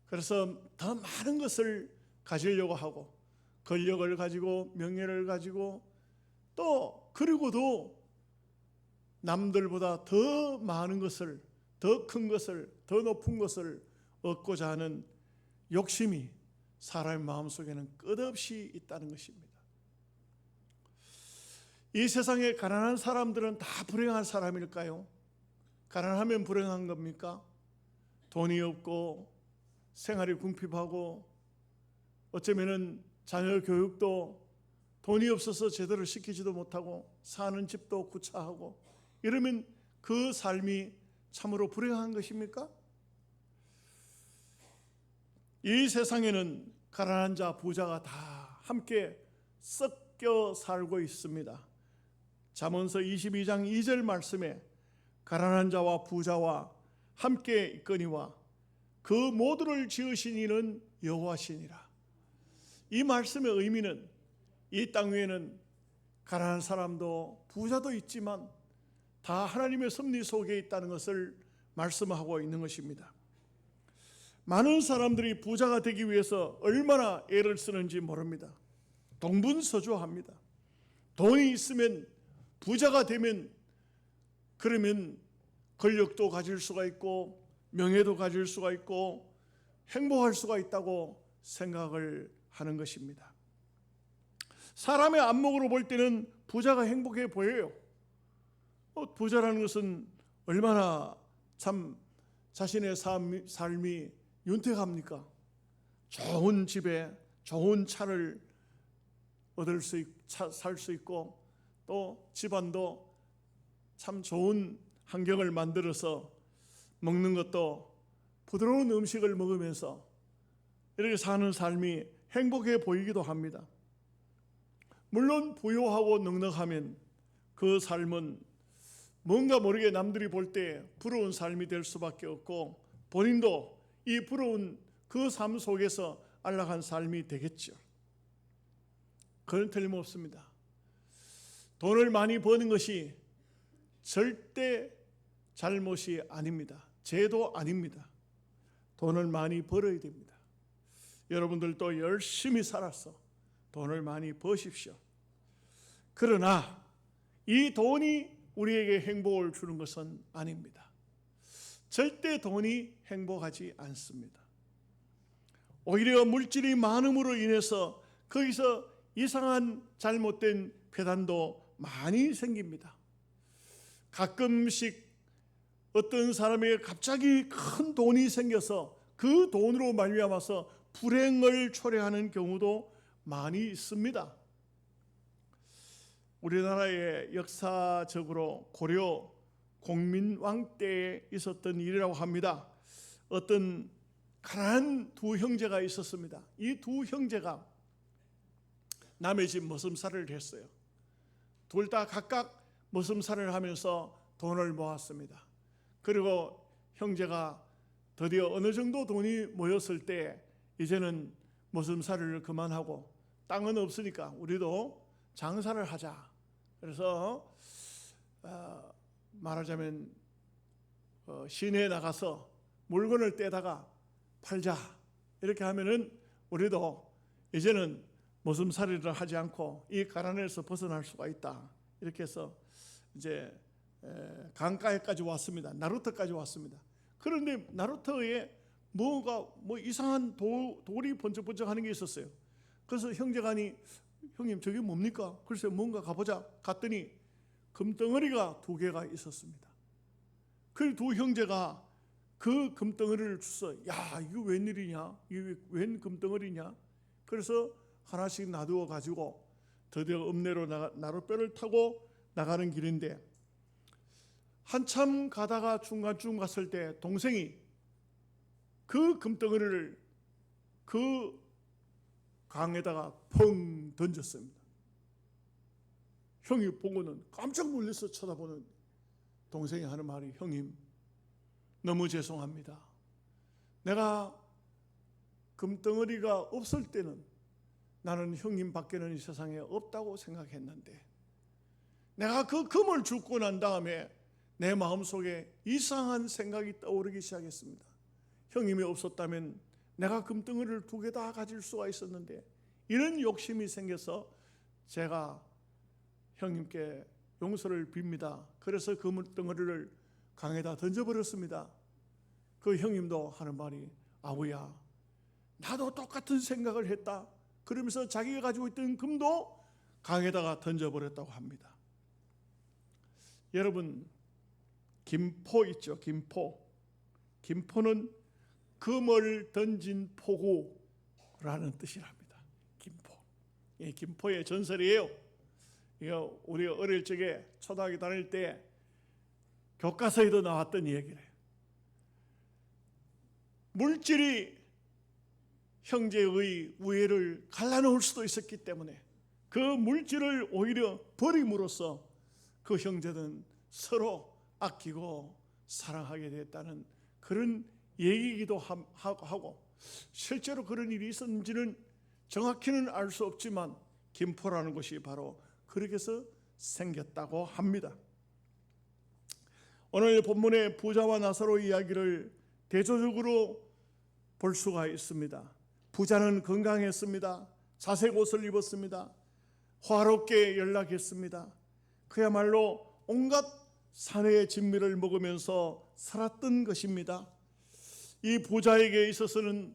그래서 더 많은 것을 가지려고 하고, 권력을 가지고 명예를 가지고, 또 그리고도 남들보다 더 많은 것을, 더 큰 것을, 더 높은 것을 얻고자 하는 욕심이 사람의 마음속에는 끝없이 있다는 것입니다. 이 세상에 가난한 사람들은 다 불행한 사람일까요? 가난하면 불행한 겁니까? 돈이 없고 생활이 궁핍하고 어쩌면은 자녀 교육도 돈이 없어서 제대로 시키지도 못하고 사는 집도 구차하고 이러면 그 삶이 참으로 불행한 것입니까? 이 세상에는 가난한 자, 부자가 다 함께 섞여 살고 있습니다. 잠언서 22장 2절 말씀에 가난한 자와 부자와 함께 있거니와 그 모두를 지으신 이는 여호와시니라. 이 말씀의 의미는 이 땅 위에는 가난한 사람도 부자도 있지만 다 하나님의 섭리 속에 있다는 것을 말씀하고 있는 것입니다. 많은 사람들이 부자가 되기 위해서 얼마나 애를 쓰는지 모릅니다. 동분서주합니다. 돈이 있으면, 부자가 되면, 그러면 권력도 가질 수가 있고 명예도 가질 수가 있고 행복할 수가 있다고 생각을 하는 것입니다. 사람의 안목으로 볼 때는 부자가 행복해 보여요. 부자라는 것은 얼마나 참 자신의 삶이 윤택합니까? 좋은 집에 좋은 차를 살 수 있고 또 집안도 참 좋은 환경을 만들어서 먹는 것도 부드러운 음식을 먹으면서 이렇게 사는 삶이 행복해 보이기도 합니다. 물론 부유하고 넉넉하면 그 삶은 뭔가 모르게 남들이 볼 때 부러운 삶이 될 수밖에 없고 본인도 이 부러운 그 삶 속에서 안락한 삶이 되겠죠. 그건 틀림없습니다. 돈을 많이 버는 것이 절대 잘못이 아닙니다. 죄도 아닙니다. 돈을 많이 벌어야 됩니다. 여러분들도 열심히 살아서 돈을 많이 버십시오. 그러나 이 돈이 우리에게 행복을 주는 것은 아닙니다. 절대 돈이 행복하지 않습니다. 오히려 물질이 많음으로 인해서 거기서 이상한 잘못된 배단도 많이 생깁니다. 가끔씩 어떤 사람에게 갑자기 큰 돈이 생겨서 그 돈으로 말미암아서 불행을 초래하는 경우도 많이 있습니다. 우리나라의 역사적으로 고려 공민왕 때에 있었던 일이라고 합니다. 어떤 가난한 두 형제가 있었습니다. 이 두 형제가 남의 집 머슴살이를 했어요. 둘 다 각각 머슴살이를 하면서 돈을 모았습니다. 그리고 형제가 드디어 어느 정도 돈이 모였을 때 이제는 머슴살이를 그만하고 땅은 없으니까 우리도 장사를 하자. 그래서 말하자면 시내에 나가서 물건을 떼다가 팔자. 이렇게 하면은 우리도 이제는 머슴살이를 하지 않고 이 가난에서 벗어날 수가 있다. 이렇게 해서 이제 강가에까지 왔습니다. 나루터까지 왔습니다. 그런데 나루터에 뭐가 이상한 돌이 번쩍번쩍하는 게 있었어요. 그래서 형제간이 형님 저게 뭡니까? 글쎄 뭔가 가보자. 갔더니 금덩어리가 두 개가 있었습니다. 그 두 형제가 그 금덩어리를 주서 야 이거 웬일이냐? 이거 웬 금덩어리냐? 그래서 하나씩 놔두어 가지고 드디어 읍내로 나룻배를 타고 나가는 길인데 한참 가다가 중간쯤 갔을 때 동생이 그 금덩어리를 그 강에다가 펑 던졌습니다. 형이 보고는 깜짝 놀라서 쳐다보는 동생이 하는 말이 형님 너무 죄송합니다. 내가 금덩어리가 없을 때는 나는 형님 밖에는 이 세상에 없다고 생각했는데 내가 그 금을 줍고 난 다음에 내 마음속에 이상한 생각이 떠오르기 시작했습니다. 형님이 없었다면 내가 금덩어리를 2개 다 가질 수가 있었는데 이런 욕심이 생겨서 제가 형님께 용서를 빕니다. 그래서 금덩어리를 강에다 던져버렸습니다. 그 형님도 하는 말이 아부야 나도 똑같은 생각을 했다. 그러면서 자기가 가지고 있던 금도 강에다가 던져버렸다고 합니다. 여러분 김포 있죠. 김포는 금을 던진 포구라는 뜻이랍니다. 김포의 전설이에요. 이거 우리가 어릴 적에 초등학교 다닐 때 교과서에도 나왔던 얘기래요. 물질이 형제의 우애를 갈라놓을 수도 있었기 때문에 그 물질을 오히려 버림으로써 그 형제들은 서로 아끼고 사랑하게 됐다는 그런 얘기이기도 하고 실제로 그런 일이 있었는지는 정확히는 알 수 없지만 김포라는 곳이 바로 그렇게 해서 생겼다고 합니다. 오늘 본문의 부자와 나사로 이야기를 대조적으로 볼 수가 있습니다. 부자는 건강했습니다. 자색 옷을 입었습니다. 화롭게 연락했습니다. 그야말로 온갖 사내의 진미를 먹으면서 살았던 것입니다. 이 부자에게 있어서는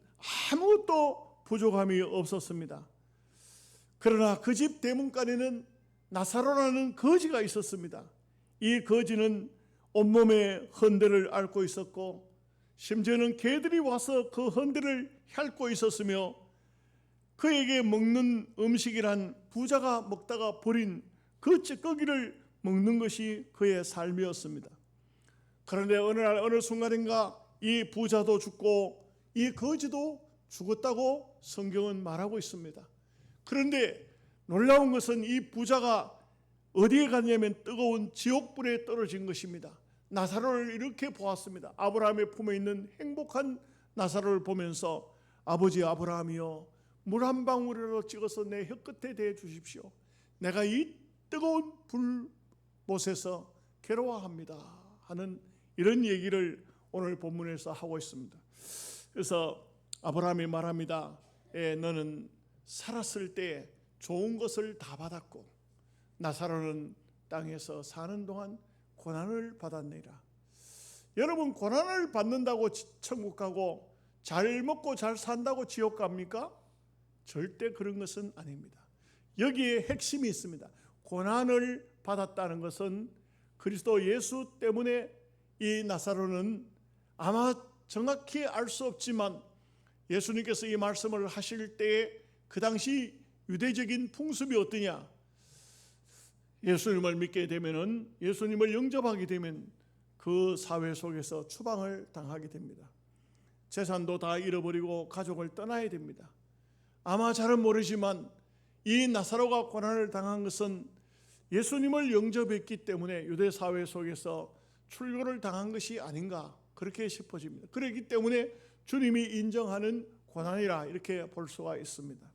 아무것도 부족함이 없었습니다. 그러나 그 집 대문간에는 나사로라는 거지가 있었습니다. 이 거지는 온몸에 헌대를 앓고 있었고 심지어는 개들이 와서 그 헌대를 핥고 있었으며 그에게 먹는 음식이란 부자가 먹다가 버린 그 찌꺼기를 먹는 것이 그의 삶이었습니다. 그런데 어느 날 어느 순간인가 이 부자도 죽고 이 거지도 죽었다고 성경은 말하고 있습니다. 그런데 놀라운 것은 이 부자가 어디에 갔냐면 뜨거운 지옥불에 떨어진 것입니다. 나사로를 이렇게 보았습니다. 아브라함의 품에 있는 행복한 나사로를 보면서 아버지 아브라함이여 물 한 방울이라도 찍어서 내 혀끝에 대해 주십시오. 내가 이 뜨거운 불못에서 괴로워합니다 하는 이런 얘기를 오늘 본문에서 하고 있습니다. 그래서 아브라함이 말합니다. 너는 살았을 때 좋은 것을 다 받았고 나사로는 땅에서 사는 동안 고난을 받았느니라. 여러분 고난을 받는다고 천국 가고 잘 먹고 잘 산다고 지옥 갑니까? 절대 그런 것은 아닙니다. 여기에 핵심이 있습니다. 고난을 받았다는 것은 그리스도 예수 때문에 이 나사로는 아마 정확히 알 수 없지만 예수님께서 이 말씀을 하실 때에 그 당시 유대적인 풍습이 어떠냐? 예수님을 믿게 되면은 예수님을 영접하게 되면 그 사회 속에서 추방을 당하게 됩니다. 재산도 다 잃어버리고 가족을 떠나야 됩니다. 아마 잘은 모르지만 이 나사로가 고난을 당한 것은 예수님을 영접했기 때문에 유대 사회 속에서 출교를 당한 것이 아닌가 그렇게 싶어집니다. 그렇기 때문에 주님이 인정하는 고난이라 이렇게 볼 수가 있습니다.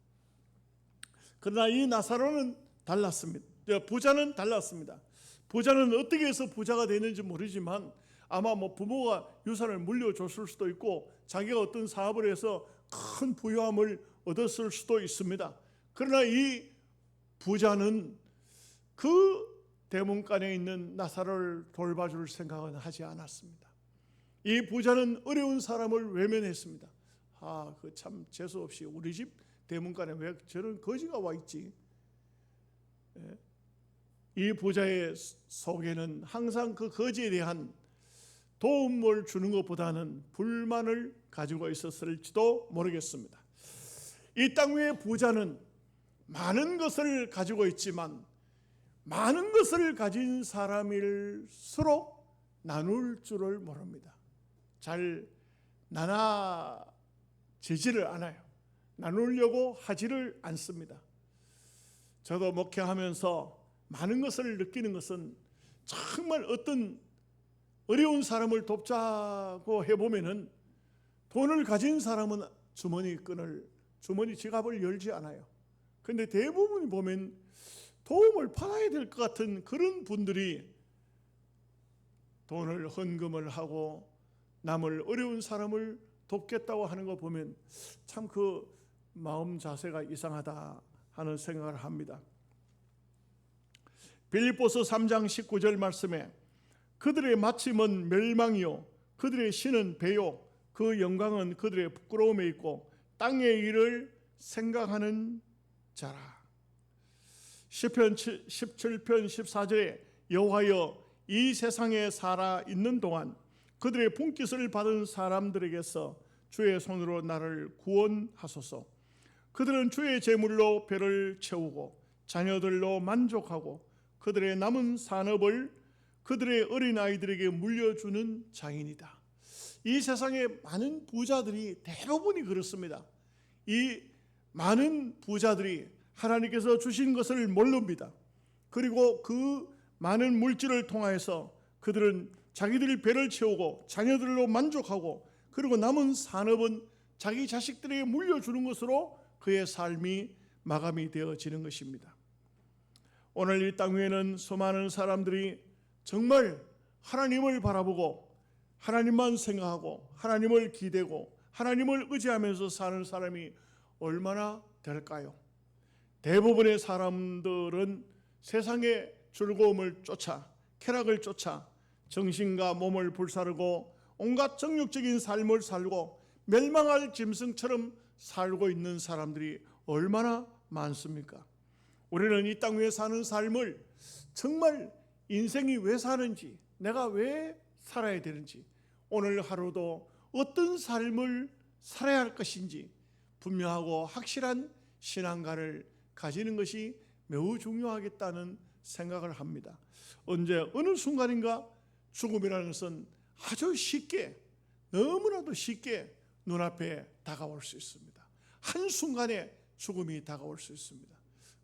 그러나 이 나사로는 달랐습니다. 부자는 달랐습니다. 부자는 어떻게 해서 부자가 되는지 모르지만 아마 부모가 유산을 물려줬을 수도 있고 자기가 어떤 사업을 해서 큰 부유함을 얻었을 수도 있습니다. 그러나 이 부자는 그 대문간에 있는 나사로를 돌봐줄 생각은 하지 않았습니다. 이 부자는 어려운 사람을 외면했습니다. 그 참 재수 없이 우리 집 대문간에 왜 저런 거지가 와 있지? 이 부자의 속에는 항상 그 거지에 대한 도움을 주는 것보다는 불만을 가지고 있었을지도 모르겠습니다. 이 땅 위의 부자는 많은 것을 가지고 있지만 많은 것을 가진 사람일수록 나눌 줄을 모릅니다. 잘 나눠지지를 않아요. 나누려고 하지를 않습니다. 저도 목회하면서 많은 것을 느끼는 것은 정말 어떤 어려운 사람을 돕자고 해보면은 돈을 가진 사람은 주머니 지갑을 열지 않아요. 그런데 대부분 보면 도움을 받아야 될 것 같은 그런 분들이 돈을 헌금을 하고 남을 어려운 사람을 돕겠다고 하는 거 보면 참 그 마음 자세가 이상하다 하는 생각을 합니다. 빌립보서 3장 19절 말씀에 그들의 마침은 멸망이요 그들의 신은 배요 그 영광은 그들의 부끄러움에 있고 땅의 일을 생각하는 자라. 시편 17편 14절에 여호와여 이 세상에 살아 있는 동안 그들의 분깃을 받은 사람들에게서 주의 손으로 나를 구원하소서. 그들은 주의 제물로 배를 채우고 자녀들로 만족하고 그들의 남은 산업을 그들의 어린아이들에게 물려주는 장인이다. 이 세상의 많은 부자들이 대부분이 그렇습니다. 이 많은 부자들이 하나님께서 주신 것을 모릅니다. 그리고 그 많은 물질을 통하여서 그들은 자기들이 배를 채우고 자녀들로 만족하고 그리고 남은 산업은 자기 자식들에게 물려주는 것으로 그의 삶이 마감이 되어지는 것입니다. 오늘 이 땅 위에는 수많은 사람들이 정말 하나님을 바라보고 하나님만 생각하고 하나님을 기대고 하나님을 의지하면서 사는 사람이 얼마나 될까요? 대부분의 사람들은 세상의 즐거움을 쫓아 쾌락을 쫓아 정신과 몸을 불사르고 온갖 정욕적인 삶을 살고 멸망할 짐승처럼 살고 있는 사람들이 얼마나 많습니까? 우리는 이 땅 위에 사는 삶을 정말 인생이 왜 사는지, 내가 왜 살아야 되는지, 오늘 하루도 어떤 삶을 살아야 할 것인지 분명하고 확실한 신앙관을 가지는 것이 매우 중요하겠다는 생각을 합니다. 언제 어느 순간인가 죽음이라는 것은 아주 쉽게, 너무나도 쉽게 눈앞에 다가올 수 있습니다. 한순간에 죽음이 다가올 수 있습니다.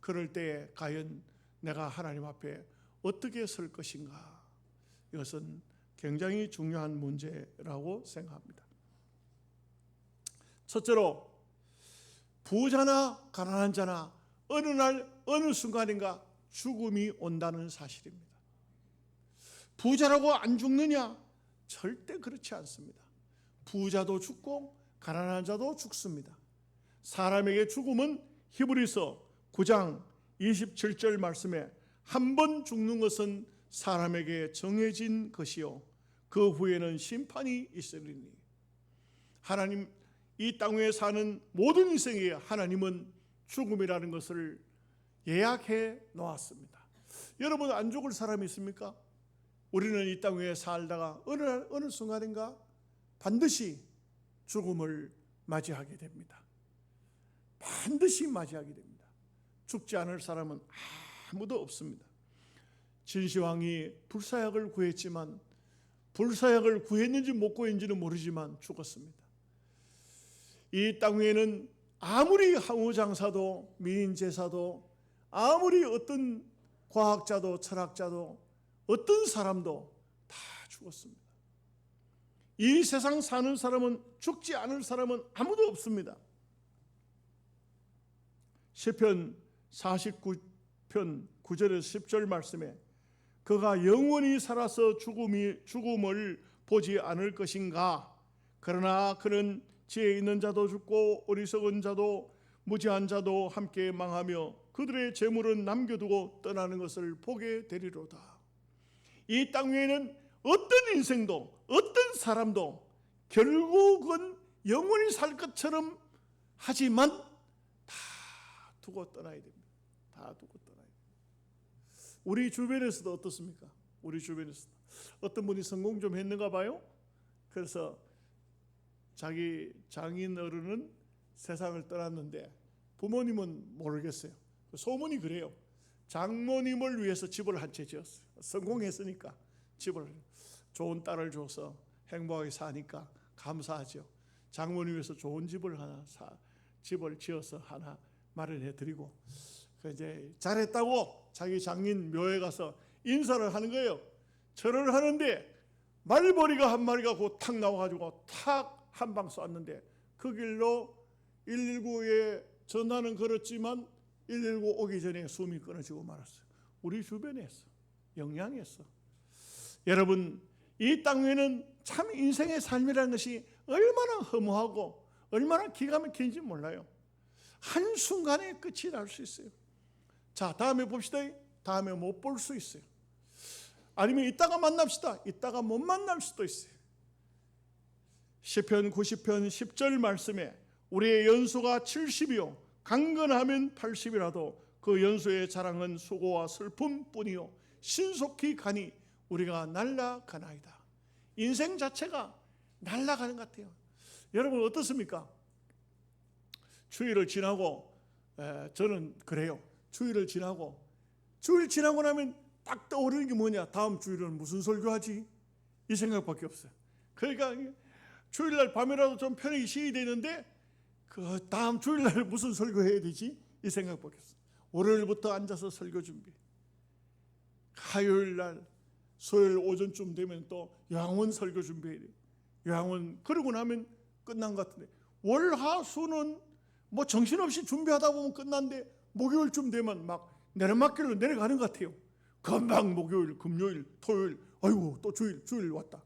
그럴 때에 과연 내가 하나님 앞에 어떻게 설 것인가? 이것은 굉장히 중요한 문제라고 생각합니다. 첫째로 부자나 가난한 자나 어느 날 어느 순간인가 죽음이 온다는 사실입니다. 부자라고 안 죽느냐? 절대 그렇지 않습니다. 부자도 죽고 가난한 자도 죽습니다. 사람에게 죽음은 히브리서 9장 27절 말씀에 한 번 죽는 것은 사람에게 정해진 것이요 그 후에는 심판이 있으리니. 하나님, 이 땅 위에 사는 모든 인생에 하나님은 죽음이라는 것을 예약해 놓았습니다. 여러분, 안 죽을 사람이 있습니까? 우리는 이 땅 위에 살다가 어느 순간인가 반드시 죽음을 맞이하게 됩니다. 반드시 맞이하게 됩니다. 죽지 않을 사람은 아무도 없습니다. 진시황이 불사약을 구했지만 불사약을 구했는지 못 구했는지는 모르지만 죽었습니다. 이 땅 위에는 아무리 항우장사도 미인제사도 아무리 어떤 과학자도 철학자도 어떤 사람도 다 죽었습니다. 이 세상 사는 사람은 죽지 않을 사람은 아무도 없습니다. 시편 49편 9절에서 10절 말씀에 그가 영원히 살아서 죽음을 보지 않을 것인가? 그러나 그는 지혜 있는 자도 죽고 어리석은 자도 무지한 자도 함께 망하며 그들의 재물은 남겨두고 떠나는 것을 보게 되리로다. 이 땅 위에는 어떤 인생도 어떤 사람도 결국은 영원히 살 것처럼 하지만 다 두고 떠나야 됩니다. 다 두고 떠나야 됩니다. 우리 주변에서도 어떻습니까? 우리 주변에서도 어떤 분이 성공 좀 했는가 봐요. 그래서 자기 장인 어른은 세상을 떠났는데 부모님은 모르겠어요. 소문이 그래요. 장모님을 위해서 집을 한 채 지었어요. 성공했으니까 집을, 좋은 딸을 줘서 행복하게 사니까 감사하죠. 장모님 위해서 좋은 집을 집을 지어서 하나 마련해 드리고 이제 잘했다고 자기 장인 묘에 가서 인사를 하는 거예요. 절을 하는데 말벌이가 한 마리가 곧 탁 나와가지고 탁 한 방 쐈는데 그 길로 119에 전화는 걸었지만 119 오기 전에 숨이 끊어지고 말았어요. 우리 주변에 있어. 영향했어. 여러분, 이 땅 위에는 참 인생의 삶이라는 것이 얼마나 허무하고 얼마나 기가 막히는지 몰라요. 한순간에 끝이 날 수 있어요. 자, 다음에 봅시다. 다음에 못 볼 수 있어요. 아니면 이따가 만납시다. 이따가 못 만날 수도 있어요. 시편 90편 10절 말씀에 우리의 연수가 70이요 강건하면 80이라도 그 연수의 자랑은 수고와 슬픔뿐이요 신속히 가니 우리가 날아가나이다. 인생 자체가 날아가는 것 같아요. 여러분 어떻습니까? 주일을 지나고 저는 그래요. 주일 지나고 나면 딱 떠오르는 게 뭐냐? 다음 주일은 무슨 설교하지? 이 생각밖에 없어요. 그러니까 주일날 밤이라도 좀 편하게 쉬어야 되는데 그 다음 주일날 무슨 설교해야 되지? 이 생각밖에 없어요. 월요일부터 앉아서 설교 준비. 화요일날 수요일 오전쯤 되면 또 요한원 설교 준비해야 돼요. 요한원 그러고 나면 끝난 것 같은데 월화수는 뭐 정신없이 준비하다 보면 끝난데 목요일쯤 되면 막 내리막길로 내려가는 것 같아요. 금방 목요일, 금요일, 토요일, 아이고 또 주일 왔다.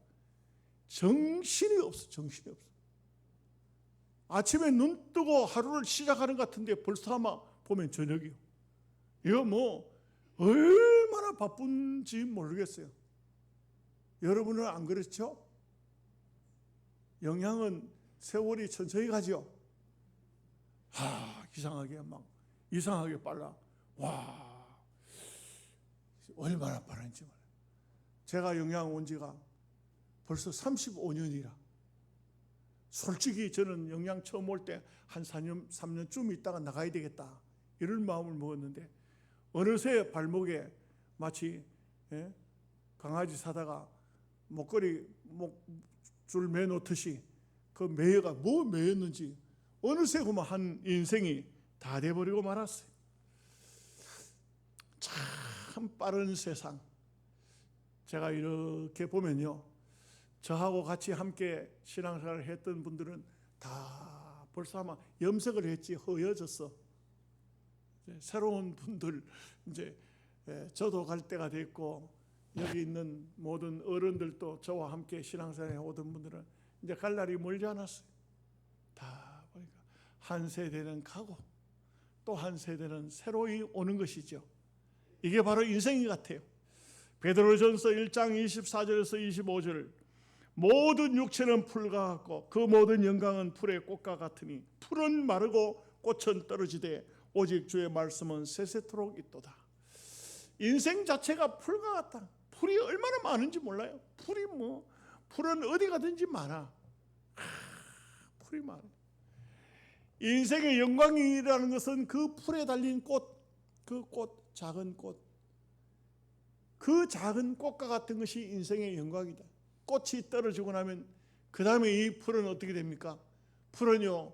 정신이 없어. 아침에 눈 뜨고 하루를 시작하는 것 같은데 벌써 아마 보면 저녁이요. 이거 뭐 얼마나 바쁜지 모르겠어요. 여러분은 안 그렇죠? 영양은 세월이 천천히 가죠. 이상하게 빨라. 와, 얼마나 빠른지 몰라요. 제가 영양 온 지가 벌써 35년이라. 솔직히 저는 영양 처음 올 때 한 3년쯤 있다가 나가야 되겠다 이런 마음을 먹었는데 어느새 발목에 마치 강아지 사다가 목걸이 목줄 매놓듯이 그 매여가 뭐 매였는지 어느새 그만 한 인생이 다 돼버리고 말았어요. 참 빠른 세상. 제가 이렇게 보면요, 저하고 같이 함께 신앙생활을 했던 분들은 다 벌써 아마 염색을 했지 허여졌어. 새로운 분들 이제 저도 갈 때가 됐고 여기 있는 모든 어른들도 저와 함께 신앙생활에 오던 분들은 이제 갈 날이 멀지 않았어요. 다 보니까 한 세대는 가고 또 한 세대는 새로이 오는 것이죠. 이게 바로 인생이 같아요. 베드로전서 1장 24절에서 25절 모든 육체는 풀과 같고 그 모든 영광은 풀의 꽃과 같으니 풀은 마르고 꽃은 떨어지되 오직 주의 말씀은 세세토록 있도다. 인생 자체가 풀과 같다. 풀이 얼마나 많은지 몰라요. 풀은 어디 가든지 많아. 풀이 많아. 인생의 영광이라는 것은 그 풀에 달린 꽃, 작은 꽃, 그 작은 꽃과 같은 것이 인생의 영광이다. 꽃이 떨어지고 나면 그 다음에 이 풀은 어떻게 됩니까? 풀은요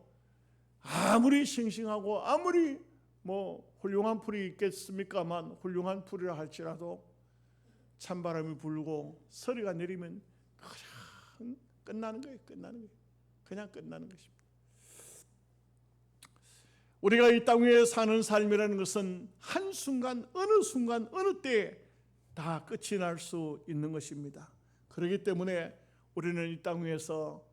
아무리 싱싱하고 아무리 훌륭한 풀이 있겠습니까만 훌륭한 풀이라 할지라도 찬바람이 불고 서리가 내리면 그냥 끝나는 거예요. 그냥 끝나는 것입니다. 우리가 이 땅 위에 사는 삶이라는 것은 한순간 어느 때에 다 끝이 날 수 있는 것입니다. 그렇기 때문에 우리는 이 땅 위에서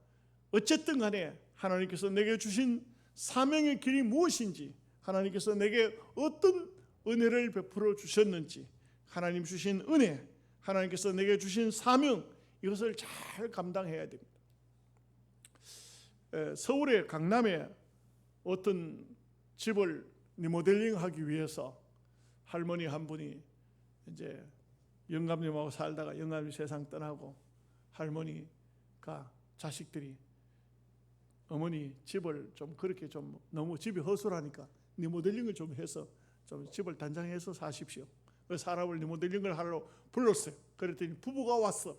어쨌든 간에 하나님께서 내게 주신 사명의 길이 무엇인지, 하나님께서 내게 어떤 은혜를 베풀어 주셨는지, 하나님 주신 은혜, 하나님께서 내게 주신 사명, 이것을 잘 감당해야 됩니다. 서울의 강남에 어떤 집을 리모델링하기 위해서 할머니 한 분이 이제 영감님하고 살다가 영감이 세상 떠나고 할머니가 자식들이 어머니 집을 좀 그렇게 좀 너무 집이 허술하니까 리모델링을 좀 해서 좀 집을 단장해서 사십시오. 그래서 사람을 리모델링을 하러 불렀어요. 그랬더니 부부가 왔어.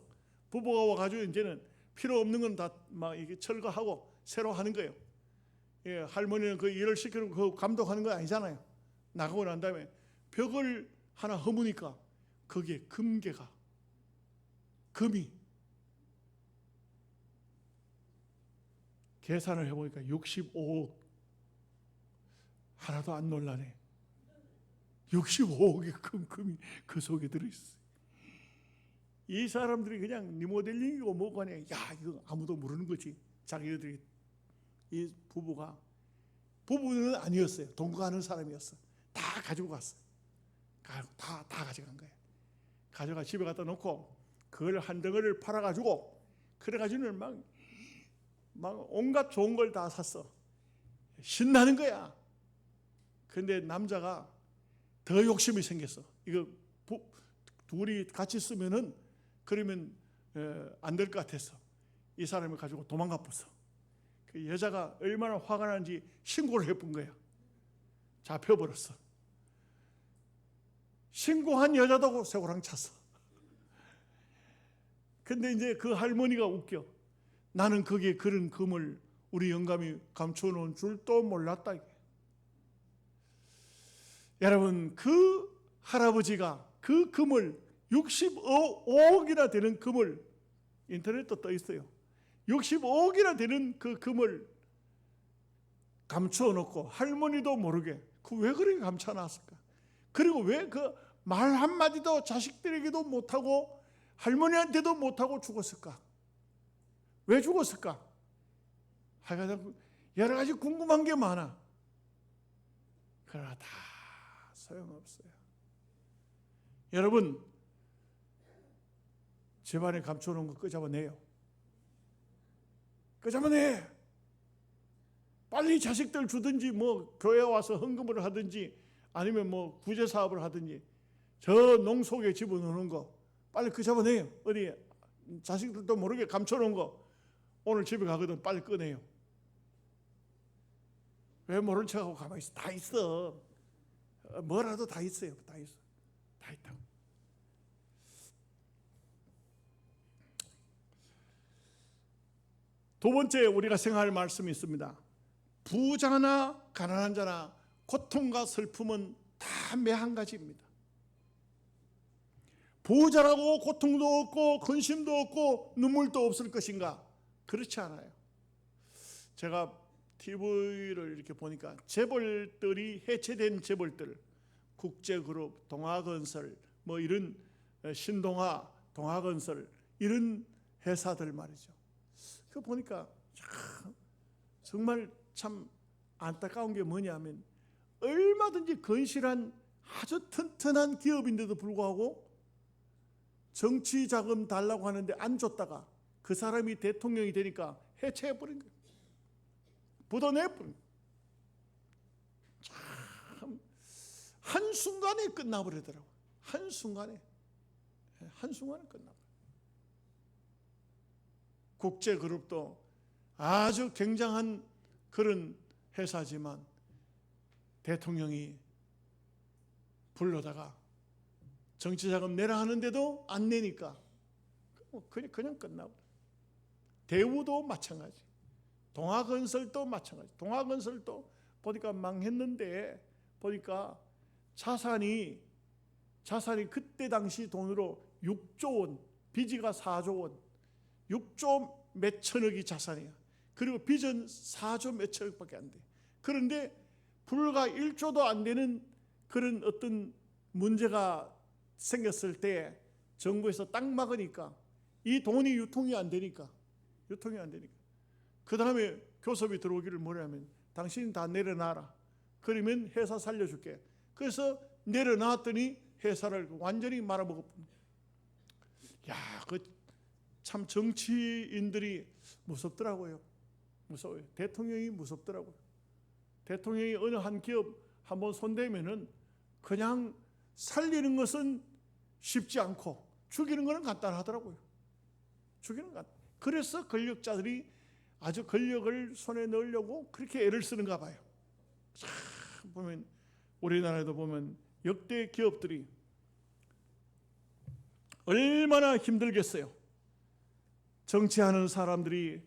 부부가 와가지고 이제는 필요 없는 건 다 막 이게 철거하고 새로 하는 거예요. 예, 할머니는 그 일을 시키고 그 감독하는 건 아니잖아요. 나가고 난 다음에 벽을 하나 허무니까 거기에 금이 계산을 해보니까 65억. 하나도 안 놀라네. 65억의 금이 그 속에 들어있어요. 이 사람들이 그냥 리모델링이고 뭐고 그냥 야 이거 아무도 모르는 거지. 자기들이 이 부부는 아니었어요. 동거하는 사람이었어. 다 가지고 갔어. 다 가져간 거예요. 가져가 집에 갖다 놓고 그걸 한 덩어리를 팔아가지고 그래가지고는 막 온갖 좋은 걸 다 샀어. 신나는 거야. 근데 남자가 더 욕심이 생겼어. 이거 둘이 같이 쓰면은 그러면 안 될 것 같아서 이 사람을 가지고 도망가 버렸어. 그 여자가 얼마나 화가 나는지 신고를 해본 거야. 잡혀버렸어. 신고한 여자도 쇠고랑 찼어. 근데 이제 그 할머니가 웃겨. 나는 거기에 그런 금을 우리 영감이 감춰놓은 줄도 몰랐다. 여러분, 그 할아버지가 그 금을 65억이나 되는 금을, 인터넷도 떠 있어요. 65억이나 되는 그 금을 감춰놓고 할머니도 모르게 그 왜 그렇게 감춰놨을까? 그리고 왜 그 말 한마디도 자식들에게도 못하고 할머니한테도 못하고 죽었을까? 왜 죽었을까? 하여간 여러 가지 궁금한 게 많아. 그러나 다 소용없어요. 여러분, 집안에 감춰놓은 거 끄잡아내요. 끄잡아내. 빨리 자식들 주든지 뭐 교회 와서 헌금을 하든지 아니면 뭐 구제 사업을 하든지 저 농속에 집어넣는 거 빨리 끄잡아내요. 어디 자식들도 모르게 감춰놓은 거 오늘 집에 가거든 빨리 꺼내요. 왜 모른 척하고 가만히 있어? 다 있어. 뭐라도 다 있어요. 다 있어. 다 있다고. 두 번째 우리가 생각할 말씀이 있습니다. 부자나 가난한 자나 고통과 슬픔은 다 매한 가지입니다. 부자라고 고통도 없고 근심도 없고 눈물도 없을 것인가? 그렇지 않아요. 제가 TV를 이렇게 보니까 재벌들이 해체된 재벌들, 국제그룹, 동아건설, 뭐 이런 신동아, 동아건설 이런 회사들 말이죠. 그 보니까 정말 참 안타까운 게 뭐냐면 얼마든지 건실한 아주 튼튼한 기업인데도 불구하고 정치 자금 달라고 하는데 안 줬다가 그 사람이 대통령이 되니까 해체해버린 거예요. 묻어내버린 거예요. 참 한순간에 끝나버리더라고요. 한순간에 끝나버려요. 국제그룹도 아주 굉장한 그런 회사지만 대통령이 불러다가 정치자금 내라 하는데도 안 내니까 그냥 끝나버려요. 대우도 마찬가지. 동아건설도 마찬가지. 동아건설도 보니까 망했는데 보니까 자산이 그때 당시 돈으로 6조 원, 빚이가 4조 원, 6조 몇천억이 자산이야. 그리고 빚은 4조 몇천억밖에 안 돼. 그런데 불과 1조도 안 되는 그런 어떤 문제가 생겼을 때 정부에서 딱 막으니까 이 돈이 유통이 안 되니까 그 다음에 교섭이 들어오기를 뭐냐면 당신 다 내려놔라. 그러면 회사 살려줄게. 그래서 내려놨더니 회사를 완전히 말아먹었습니다. 야, 그 참 정치인들이 무섭더라고요. 무서워요. 대통령이 무섭더라고요. 대통령이 어느 한 기업 한번 손대면은 그냥 살리는 것은 쉽지 않고 죽이는 것은 간단하더라고요. 그래서 권력자들이 아주 권력을 손에 넣으려고 그렇게 애를 쓰는가 봐요. 참 보면 우리나라에도 보면 역대 기업들이 얼마나 힘들겠어요. 정치하는 사람들이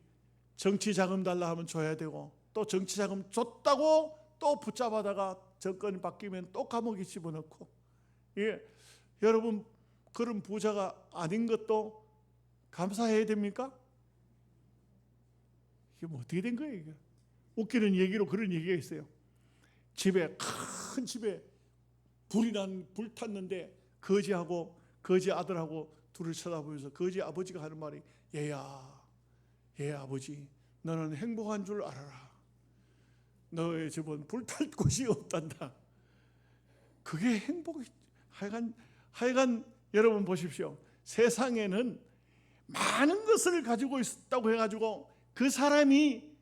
정치 자금 달라 하면 줘야 되고 또 정치 자금 줬다고 또 붙잡아다가 정권이 바뀌면 또 감옥에 집어넣고 여러분 그런 부자가 아닌 것도 감사해야 됩니까? 이게 뭐 어떻게 된 거예요? 이게 웃기는 얘기로 그런 얘기가 있어요. 큰 집에 불 탔는데 거지 아들하고 둘을 쳐다보면서 거지 아버지가 하는 말이 얘야 아버지 너는 행복한 줄 알아라. 너의 집은 불탈 곳이 없단다. 그게 행복이. 하여간 여러분 보십시오. 세상에는 많은 것을 가지고 있다고 해가지고 그 사람이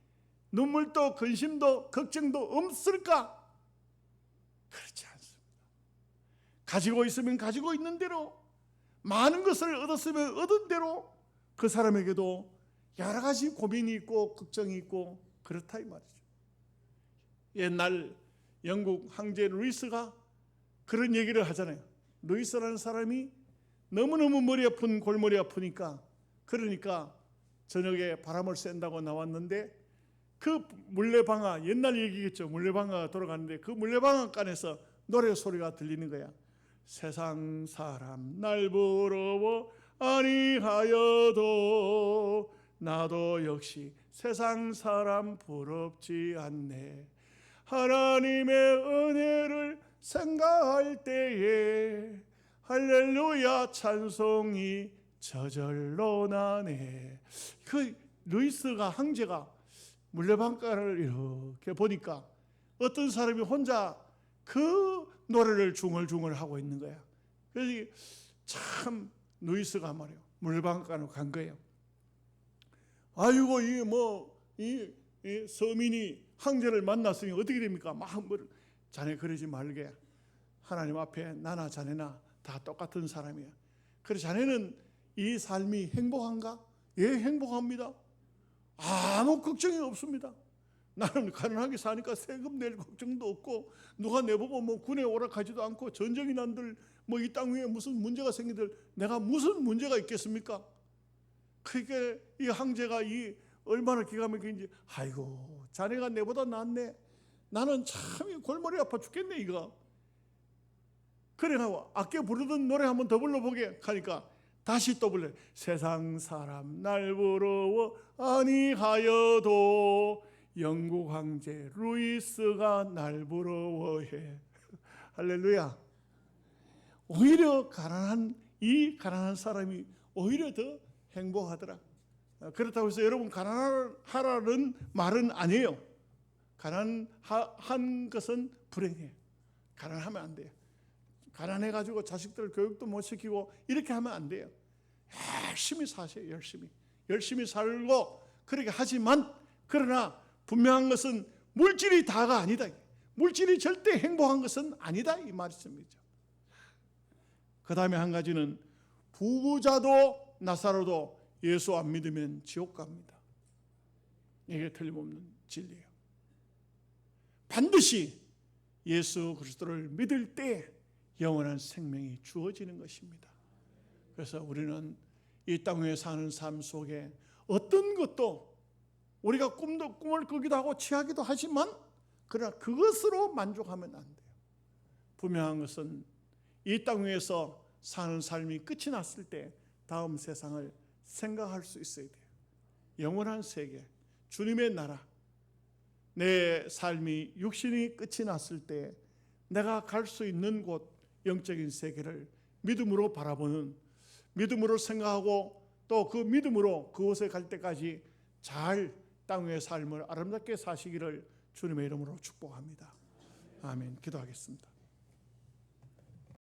눈물도 근심도 걱정도 없을까? 그렇지 않습니다. 가지고 있으면 가지고 있는 대로, 많은 것을 얻었으면 얻은 대로 그 사람에게도 여러 가지 고민이 있고 걱정이 있고 그렇다 이 말이죠. 옛날 영국 황제 루이스가 그런 얘기를 하잖아요. 루이스라는 사람이 너무너무 머리 아픈 골머리 아프니까, 그러니까 저녁에 바람을 쐰다고 나왔는데 그 물레방아, 옛날 얘기겠죠. 물레방아가 돌아가는데 그 물레방아간에서 노래 소리가 들리는 거야. 세상 사람 날 부러워 아니하여도 나도 역시 세상 사람 부럽지 않네. 하나님의 은혜를 생각할 때에 할렐루야 찬송이 저절로 나네. 그 루이스가 황제가 물레방가를 이렇게 보니까 어떤 사람이 혼자 그 노래를 중얼중얼 하고 있는 거야. 그래서 참 루이스가 말이에요. 물레방가로 간 거예요. 아이고 이 서민이 황제를 만났으니 어떻게 됩니까? 막 자네 그러지 말게. 하나님 앞에 나나 자네나 다 똑같은 사람이야. 그래 자네는 이 삶이 행복한가? 예, 행복합니다. 아무 걱정이 없습니다. 나는 가난하게 사니까 세금 낼 걱정도 없고, 누가 내보고 군에 오락하지도 않고, 전쟁이 난들 이 땅 위에 무슨 문제가 생기들 내가 무슨 문제가 있겠습니까? 그러니까 이 황제가 얼마나 기가 막힌지, 아이고 자네가 내보다 낫네. 나는 참 골머리 아파 죽겠네 이거. 그래 아껴 부르던 노래 한번 더 불러보게 하니까 다시 또 불러. 세상 사람 날 부러워 아니하여도 영국 황제 루이스가 날 부러워해. 할렐루야. 오히려 가난한 사람이 오히려 더 행복하더라. 그렇다고 해서 여러분 가난하라는 말은 아니에요. 가난한 것은 불행해. 가난하면 안 돼요. 가난해가지고 자식들 교육도 못 시키고 이렇게 하면 안 돼요. 열심히 사세요. 열심히 살고 그렇게 하지만, 그러나 분명한 것은 물질이 다가 아니다. 물질이 절대 행복한 것은 아니다 이 말씀이죠. 그 다음에 한 가지는 부부자도 나사로도 예수 안 믿으면 지옥 갑니다. 이게 틀림없는 진리예요. 반드시 예수 그리스도를 믿을 때 영원한 생명이 주어지는 것입니다. 그래서 우리는 이 땅 위에 사는 삶 속에 어떤 것도 우리가 꿈을 꾸기도 하고 취하기도 하지만, 그러나 그것으로 만족하면 안 돼요. 분명한 것은 이 땅 위에서 사는 삶이 끝이 났을 때 다음 세상을 생각할 수 있어야 돼요. 영원한 세계, 주님의 나라, 내 삶이 육신이 끝이 났을 때 내가 갈 수 있는 곳, 영적인 세계를 믿음으로 바라보는, 믿음으로 생각하고 또 그 믿음으로 그곳에 갈 때까지 잘 땅 위의 삶을 아름답게 사시기를 주님의 이름으로 축복합니다. 아멘. 기도하겠습니다.